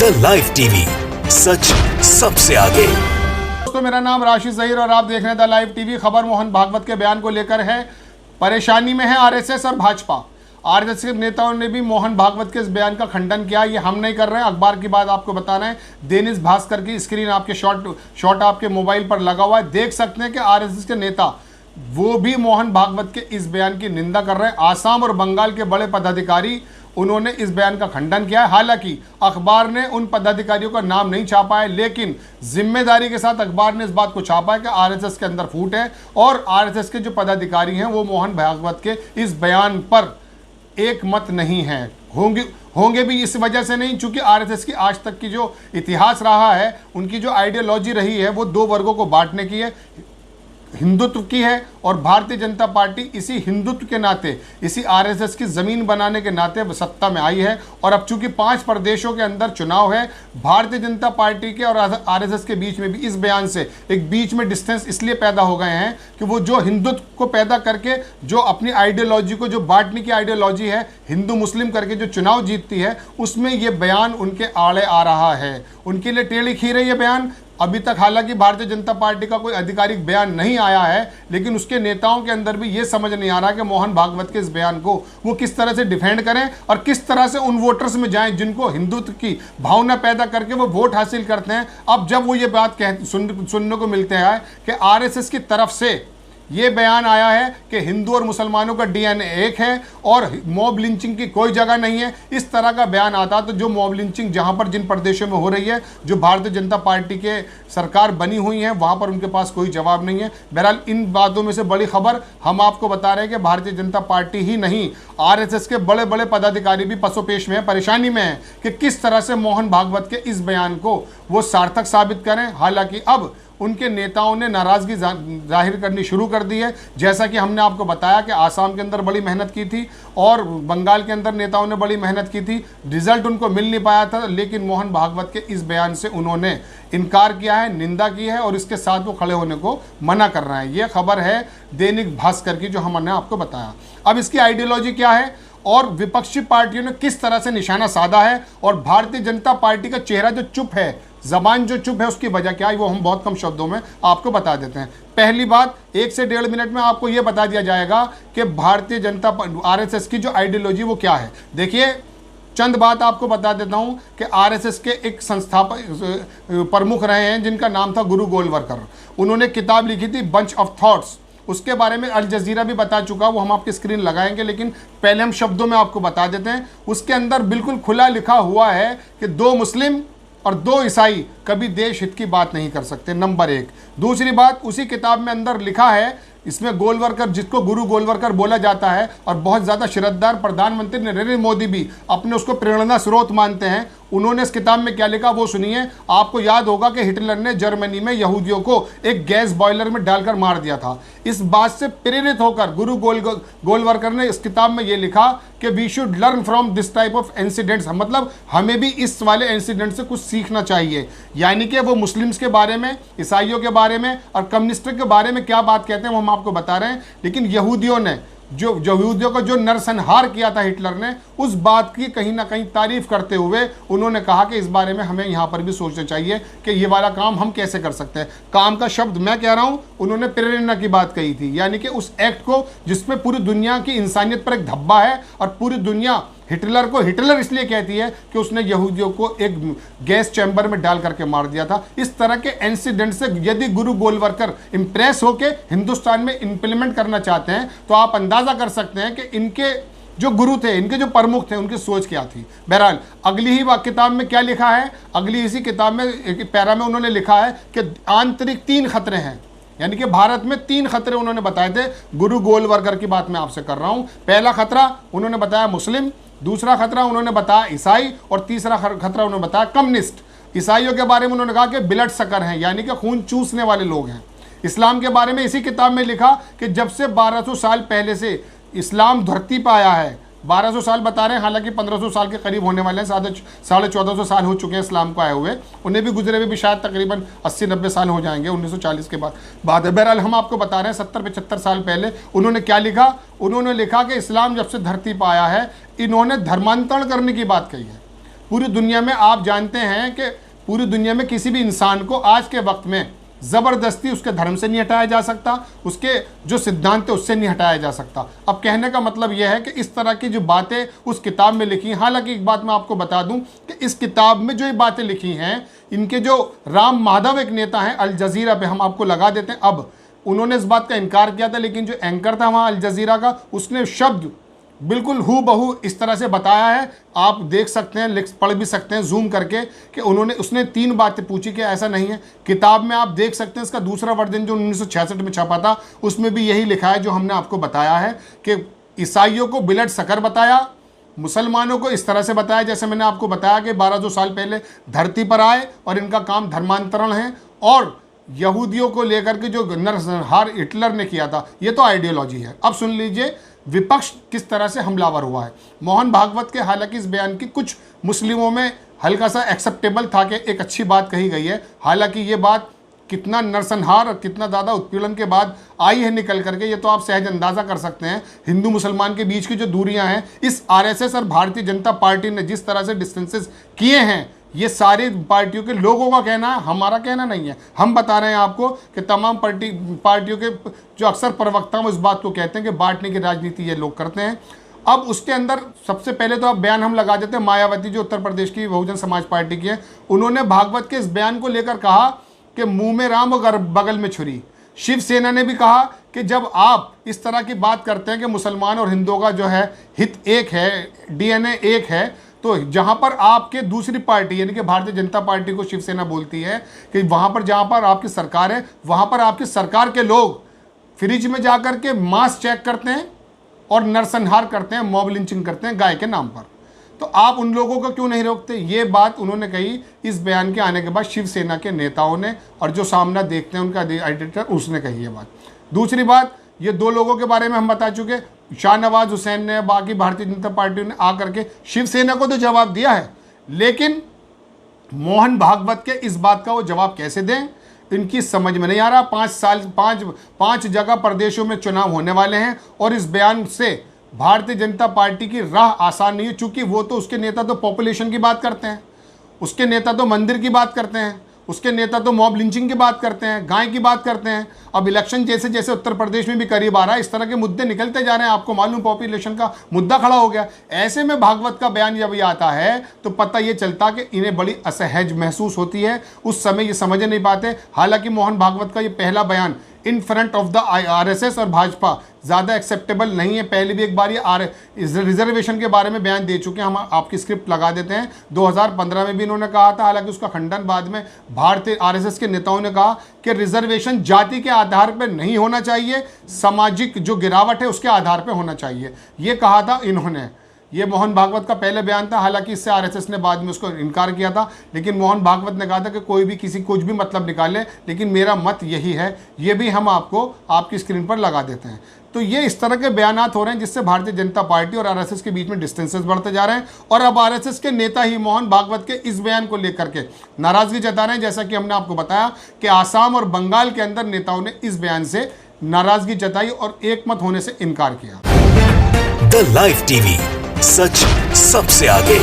The live TV, सच सबसे आगे। दोस्तों, मेरा नाम राशिद ज़हीर और आप देख रहे हैं द लाइव टीवी। खबर मोहन भागवत के बयान को लेकर है। परेशानी में है आरएसएस और भाजपा। आरएसएस के नेताओं ने भी मोहन भागवत के इस बयान का खंडन किया। ये हम नहीं कर रहे हैं, अखबार की बात आपको बता रहे हैं। दैनिक भास्कर की स्क्रीन आपके शॉट आपके मोबाइल पर लगा हुआ है, देख सकते हैं कि आरएसएस के नेता वो भी मोहन भागवत के इस बयान की निंदा कर रहे हैं। आसाम और बंगाल के बड़े पदाधिकारी उन्होंने इस बयान का खंडन किया है। हालांकि अखबार ने उन पदाधिकारियों का नाम नहीं छापा है, लेकिन जिम्मेदारी के साथ अखबार ने इस बात को छापा है कि आरएसएस के अंदर फूट है और आरएसएस के जो पदाधिकारी हैं वो मोहन भागवत के इस बयान पर एक मत नहीं है। होंगे भी इस वजह से नहीं, चूंकि आरएसएस की आज तक की जो इतिहास रहा है, उनकी जो आइडियोलॉजी रही है वो दो वर्गों को बांटने की है, हिंदुत्व की है। और भारतीय जनता पार्टी इसी हिंदुत्व के नाते, इसी आरएसएस की ज़मीन बनाने के नाते सत्ता में आई है। और अब चूंकि 5 प्रदेशों के अंदर चुनाव है, भारतीय जनता पार्टी के और आरएसएस के बीच में भी इस बयान से एक बीच में डिस्टेंस इसलिए पैदा हो गए हैं कि वो जो हिंदुत्व को पैदा करके जो अपनी आइडियोलॉजी को, जो बांटने की आइडियोलॉजी है, हिंदू मुस्लिम करके जो चुनाव जीतती है, उसमें ये बयान उनके आड़े आ रहा है। उनके लिए टेढ़ी खीर है ये बयान। अभी तक हालांकि भारतीय जनता पार्टी का कोई आधिकारिक बयान नहीं आया है, लेकिन उसके नेताओं के अंदर भी ये समझ नहीं आ रहा कि मोहन भागवत के इस बयान को वो किस तरह से डिफेंड करें और किस तरह से उन वोटर्स में जाएं जिनको हिंदुत्व की भावना पैदा करके वो वोट हासिल करते हैं। अब जब वो ये बात सुनने को मिलते हैं कि आरएसएस की तरफ से ये बयान आया है कि हिंदू और मुसलमानों का डीएनए एक है और मॉब लिंचिंग की कोई जगह नहीं है, इस तरह का बयान आता तो जो मॉब लिंचिंग जहां पर जिन प्रदेशों में हो रही है, जो भारतीय जनता पार्टी के सरकार बनी हुई है, वहां पर उनके पास कोई जवाब नहीं है। बहरहाल इन बातों में से बड़ी खबर हम आपको बता रहे हैं कि भारतीय जनता पार्टी ही नहीं, आरएसएस के बड़े बड़े पदाधिकारी भी पसोपेश में है, परेशानी में है कि किस तरह से मोहन भागवत के इस बयान को वो सार्थक साबित करें। हालांकि अब उनके नेताओं ने नाराजगी जाहिर करनी शुरू कर दी है। जैसा कि हमने आपको बताया कि आसाम के अंदर बड़ी मेहनत की थी और बंगाल के अंदर नेताओं ने बड़ी मेहनत की थी, रिजल्ट उनको मिल नहीं पाया था, लेकिन मोहन भागवत के इस बयान से उन्होंने इनकार किया है, निंदा की है और इसके साथ वो खड़े होने को मना कर रहे हैं। ये खबर है दैनिक भास्कर की, जो हमने आपको बताया। अब इसकी आइडियोलॉजी क्या है और विपक्षी पार्टियों ने किस तरह से निशाना साधा है और भारतीय जनता पार्टी का चेहरा जो चुप है, जबान जो चुप है, उसकी वजह क्या है, वो हम बहुत कम शब्दों में आपको बता देते हैं। पहली बात, 1 से 1.5 मिनट में आपको ये बता दिया जाएगा कि भारतीय जनता आरएसएस की जो आइडियोलॉजी वो क्या है। देखिए, चंद बात आपको बता देता हूं कि आरएसएस के एक संस्थापक प्रमुख रहे हैं जिनका नाम था गुरु गोलवरकर। उन्होंने किताब लिखी थी बंच ऑफ थॉट्स, उसके बारे में अल जजीरा भी बता चुका, वो हम आपकी स्क्रीन लगाएंगे, लेकिन पहले हम शब्दों में आपको बता देते हैं। उसके अंदर बिल्कुल खुला लिखा हुआ है कि 2 मुस्लिम और 2 ईसाई कभी देश हित की बात नहीं कर सकते, नंबर 1। दूसरी बात, उसी किताब में अंदर लिखा है, इसमें गोलवरकर, जिसको गुरु गोलवरकर बोला जाता है और बहुत ज़्यादा श्रद्धार प्रधानमंत्री नरेंद्र मोदी भी अपने उसको प्रेरणा स्रोत मानते हैं, उन्होंने इस किताब में क्या लिखा वो सुनिए। आपको याद होगा कि हिटलर ने जर्मनी में यहूदियों को एक गैस बॉयलर में डालकर मार दिया था। इस बात से प्रेरित होकर गुरु गोलवरकर ने इस किताब में ये लिखा कि we should learn from this type of incidents, मतलब हमें भी इस वाले इंसिडेंट से कुछ सीखना चाहिए। यानी कि वो मुस्लिम्स के बारे में, ईसाइयों के बारे में और कम्युनिस्टों के बारे में क्या बात कहते हैं वो हम आपको बता रहे हैं, लेकिन यहूदियों ने जो यहूदियों का जो नरसंहार किया था हिटलर ने, उस बात की कहीं ना कहीं तारीफ करते हुए उन्होंने कहा कि इस बारे में हमें यहाँ पर भी सोचना चाहिए कि ये वाला काम हम कैसे कर सकते हैं। काम का शब्द मैं कह रहा हूँ, उन्होंने प्रेरणा की बात कही थी, यानी कि उस एक्ट को जिसमें पूरी दुनिया की इंसानियत पर एक धब्बा है और पूरी दुनिया हिटलर को हिटलर इसलिए कहती है कि उसने यहूदियों को एक गैस चैम्बर में डाल करके मार दिया था। इस तरह के इंसिडेंट से यदि गुरु गोलवरकर इंप्रेस होकर हिंदुस्तान में इंप्लीमेंट करना चाहते हैं तो आप अंदाजा कर सकते हैं कि इनके जो गुरु थे, इनके जो प्रमुख थे, उनकी सोच क्या थी। बहरहाल अगली ही किताब में क्या लिखा है, अगली इसी किताब में एक पैरा में उन्होंने लिखा है कि आंतरिक 3 खतरे हैं, यानी कि भारत में 3 खतरे उन्होंने बताए थे। गुरु गोलवरकर की बात मैं आपसे कर रहा हूं। पहला खतरा उन्होंने बताया मुस्लिम, दूसरा खतरा उन्होंने बताया ईसाई और तीसरा खतरा उन्होंने बताया कम्युनिस्ट। ईसाइयों के बारे में उन्होंने कहा कि ब्लड सकर हैं, यानी कि खून चूसने वाले लोग हैं। इस्लाम के बारे में इसी किताब में लिखा कि जब से 1200 साल पहले से इस्लाम धरती पर आया है, 1200 साल बता रहे हैं, हालांकि 1500 साल के करीब होने वाले हैं, 1450 साल हो चुके हैं इस्लाम को आए हुए, उन्हें भी गुजरे हुए भी शायद तकरीबन 80-90 साल हो जाएंगे, 1940 के बाद है। बहरहाल हम आपको बता रहे हैं 70-75 साल पहले उन्होंने क्या लिखा, उन्होंने लिखा कि इस्लाम जब से धरती पर आया है, इन्होंने धर्मांतरण करने की बात कही है। पूरी दुनिया में आप जानते हैं कि पूरी दुनिया में किसी भी इंसान को आज के वक्त में ज़बरदस्ती उसके धर्म से नहीं हटाया जा सकता, उसके जो सिद्धांत है उससे नहीं हटाया जा सकता। अब कहने का मतलब यह है कि इस तरह की जो बातें उस किताब में लिखी हैं, हालांकि एक बात मैं आपको बता दूं कि इस किताब में जो ये बातें लिखी हैं, इनके जो राम माधव एक नेता हैं, अल जजीरा पे हम आपको लगा देते हैं। अब उन्होंने इस बात का इनकार किया था, लेकिन जो एंकर था वहाँ अल जजीरा का, उसने शब्द बिल्कुल हू बहू इस तरह से बताया है। आप देख सकते हैं, पढ़ भी सकते हैं जूम करके कि उसने 3 बातें पूछी कि ऐसा नहीं है। किताब में आप देख सकते हैं इसका दूसरा वर्जन जो 1966 में छपा था, उसमें भी यही लिखा है जो हमने आपको बताया है कि ईसाइयों को बिलट सकर बताया, मुसलमानों को इस तरह से बताया जैसे मैंने आपको बताया कि 1200 साल पहले धरती पर आए और इनका काम धर्मांतरण है, और यहूदियों को लेकर के जो नरसंहार हिटलर ने किया था, ये तो आइडियोलॉजी है। अब सुन लीजिए विपक्ष किस तरह से हमलावर हुआ है। मोहन भागवत के हालांकि इस बयान की कुछ मुस्लिमों में हल्का सा एक्सेप्टेबल था कि एक अच्छी बात कही गई है, हालांकि ये बात कितना नरसंहार और कितना ज़्यादा उत्पीड़न के बाद आई है निकल करके, ये तो आप सहज अंदाज़ा कर सकते हैं। हिंदू मुसलमान के बीच की जो दूरियां हैं, इस आरएसएस और भारतीय जनता पार्टी ने जिस तरह से डिस्टेंसेस किए हैं, ये सारी पार्टियों के लोगों का कहना है, हमारा कहना नहीं है। हम बता रहे हैं आपको कि तमाम पार्टियों के जो अक्सर प्रवक्ता हैं इस बात को कहते हैं कि बांटने की राजनीति ये लोग करते हैं। अब उसके अंदर सबसे पहले तो आप बयान हम लगा देते हैं। मायावती जो उत्तर प्रदेश की बहुजन समाज पार्टी की है, उन्होंने भागवत के इस बयान को लेकर कहा कि मुंह में राम और बगल में छुरी। शिवसेना ने भी कहा कि जब आप इस तरह की बात करते हैं कि मुसलमान और हिंदुओं का जो है हित एक है, डीएनए एक है, तो जहां पर आपके दूसरी पार्टी यानी कि भारतीय जनता पार्टी को शिवसेना बोलती है कि वहां पर जहां पर आपकी सरकार है, वहां पर आपकी सरकार के लोग फ्रिज में जाकर के मांस चेक करते हैं और नरसंहार करते हैं, मॉब लिंचिंग करते हैं गाय के नाम पर, तो आप उन लोगों को क्यों नहीं रोकते? ये बात उन्होंने कही इस बयान के आने के बाद शिवसेना के नेताओं ने, और जो सामना देखते हैं उनका एडिटर उसने कही ये बात। दूसरी बात, ये 2 लोगों के बारे में हम बता चुके, शाहनवाज हुसैन ने, बाकी भारतीय जनता पार्टी ने आकर के शिवसेना को तो जवाब दिया है, लेकिन मोहन भागवत के इस बात का वो जवाब कैसे दें, इनकी समझ में नहीं आ रहा। 5 जगह प्रदेशों में चुनाव होने वाले हैं और इस बयान से भारतीय जनता पार्टी की राह आसान नहीं है, चूंकि वो तो उसके नेता तो पॉपुलेशन की बात करते हैं, उसके नेता तो मंदिर की बात करते हैं, उसके नेता तो मॉब लिंचिंग की बात करते हैं, गाय की बात करते हैं। अब इलेक्शन जैसे जैसे उत्तर प्रदेश में भी करीब आ रहा है, इस तरह के मुद्दे निकलते जा रहे हैं। आपको मालूम पॉपुलेशन का मुद्दा खड़ा हो गया। ऐसे में भागवत का बयान जब ये आता है तो पता ये चलता कि इन्हें बड़ी असहज महसूस होती है, उस समय ये समझ नहीं पाते। हालांकि मोहन भागवत का ये पहला बयान in front of the RSS और भाजपा ज़्यादा एक्सेप्टेबल नहीं है। पहले भी एक बार ये रिजर्वेशन के बारे में बयान दे चुके हैं, हम आपकी स्क्रिप्ट लगा देते हैं। 2015 में भी इन्होंने कहा था, हालांकि उसका खंडन बाद में भारतीय आरएसएस के नेताओं ने कहा कि रिजर्वेशन जाति के आधार पर नहीं होना चाहिए, सामाजिक जो गिरावट है उसके आधार पर होना चाहिए, ये कहा था इन्होंने। ये मोहन भागवत का पहले बयान था, हालांकि इससे आरएसएस ने बाद में उसको इनकार किया था, लेकिन मोहन भागवत ने कहा था कि कोई भी किसी कुछ भी मतलब निकाले, लेकिन मेरा मत यही है। ये भी हम आपको आपकी स्क्रीन पर लगा देते हैं। तो ये इस तरह के बयानात हो रहे हैं जिससे भारतीय जनता पार्टी और आरएसएस के बीच में डिस्टेंसेस बढ़ते जा रहे हैं, और अब आरएसएस के नेता ही मोहन भागवत के इस बयान को लेकर के नाराजगी जता रहे हैं। जैसा कि हमने आपको बताया कि आसाम और बंगाल के अंदर नेताओं ने इस बयान से नाराजगी जताई और एकमत होने से इनकार किया। द लाइव टीवी, सच सबसे आगे।